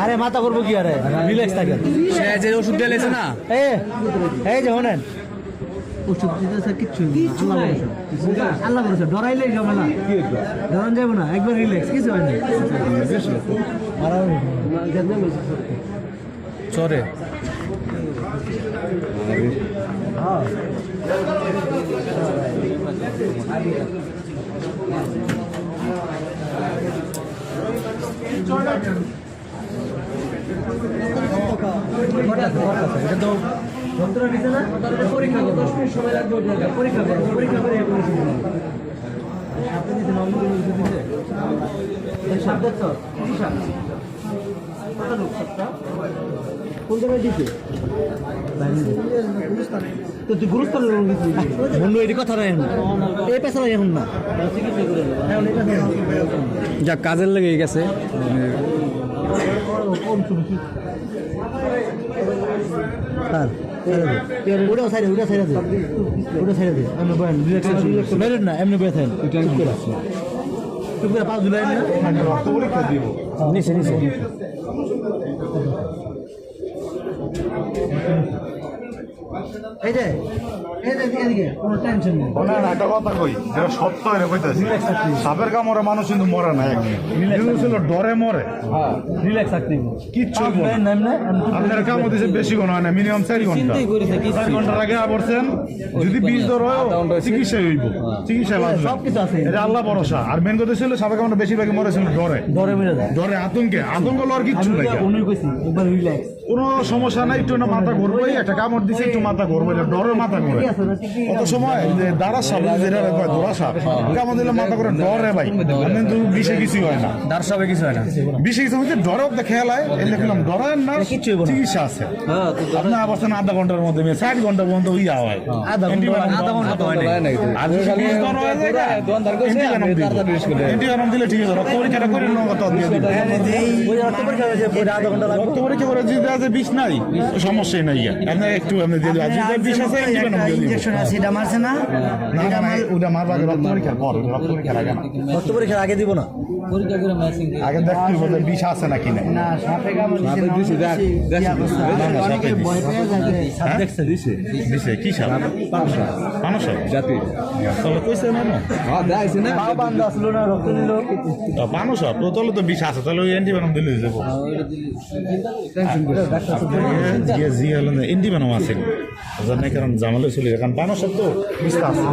আরে মাথা করবো কি আরে রিল্যাক্স থাকেন সে যে ওষুধ দিয়েছে না এই যে শোনেন ওষুধ দিতেছে কিচ্ছু আল্লাহ বলেছে ডরাইলেই যাবে না ডরান যাবো না একবার রিল্যাক্স কিছু হয় না চরে এটা তো যন্ত্রণা দিচ্ছে না পরীক্ষা করো 10 মিনিট সময় লাগবে পরীক্ষা করো পরীক্ষা করে আপনি দিতে নর্মাল ওষুধ দিতে সাপ দেখছো কি সাপ কত লোক সাপটা কোন জায়গায় দিতে তো তুই গুরুস্থানে বন্ধু এটি কথা নেই এই পেশা এখন না চিকিৎসা করে যা কাজের লেগে গেছে ওটাও সাইডে ওটা সাইডে দে ওটা সাইডে দে আমি বয়ান রিল্যাক্স না এমনি বয়ে থাকেন চুপ করে পাঁচ জুলাই নিচে নিচে এই যে এদিকে কোনো টেনশন নেই একটা কথা কই যেটা সত্য এটা কইতাছি সাপের কামড়ে মানুষ কিন্তু মরে না একদিন ছিল ডরে মরে রিল্যাক্স থাকতে কিচ্ছু আপনার কামড় দিয়েছে বেশি কোনো হয় না মিনিমাম 4 ঘন্টা 4 ঘন্টার আগে আবরছেন যদি বিষ দর হয় চিকিৎসায় হইব চিকিৎসা সব কিছু আছে এটা আল্লাহ ভরসা আর মেন কথা ছিল সাপের কামড়ে বেশিরভাগই মরেছিল ডরে ডরে মেরে যায় ডরে আতঙ্ক লওয়ার কিচ্ছু নাই একবার রিল্যাক্স কোনো সমস্যা নাই একটু না মাথা ঘুরবই একটা কামড় দিছে একটু মাথা ঘুরবই ডরে মাথা ঘুরে কত সময় যে দাঁড়া সাপ যেটা কয় দোড়া সাপ কামড় দিলে মাথা করে ডরে ভাই কিন্তু বিষে কিছু হয় না দাঁড় সবে কিছু হয় না বিষে কিছু হচ্ছে ডরে খেয়াল হয় এই দেখলাম ডরেন না চিকিৎসা আছে আপনি আবার আধা ঘন্টার মধ্যে 60 ঘন্টা পর্যন্ত ইয়া হয় আধা ঘন্টা তো হয় না আর এন্টিভেনম দিলে ঠিক আছে রক্ত পরীক্ষাটা করে কত দিয়ে দিবেন রক্ত পরীক্ষা হয়েছে আধা ঘন্টা লাগবে রক্ত পরীক্ষা করে যদি আছে বিষ নাই সমস্যাই নাই আপনি একটু আপনি দিয়ে দিবেন যদি বিষ আছে এন্টিভেনম দিয়ে দিবেন ইনজেকশন আছে এটা মারছে না না না ওটা মারবা রক্ত পরীক্ষার পর রক্ত পরীক্ষার আগে না রক্ত পরীক্ষার আগে দিব না পরীক্ষা করে ম্যাচিং আগে দেখতে হবে বিষ আছে নাকি না না সাপে কামড় দিছে অনেকে ভয় পেয়ে যায় সাপ দেখছে দিছে কি সাপ পানো সাপ জাতি তাহলে কইছে না হ্যাঁ দেখাইছে না পা বান্ধা আসলো না রক্ত নিল পানো সাপ তাহলে তো বিষ আছে তাহলে ওই অ্যান্টিভেনম দিলে যাবো জি হলো না অ্যান্টিভেনম আছে কারণ জামালে চলে কারণ পানো সাপ তো বিষ আছে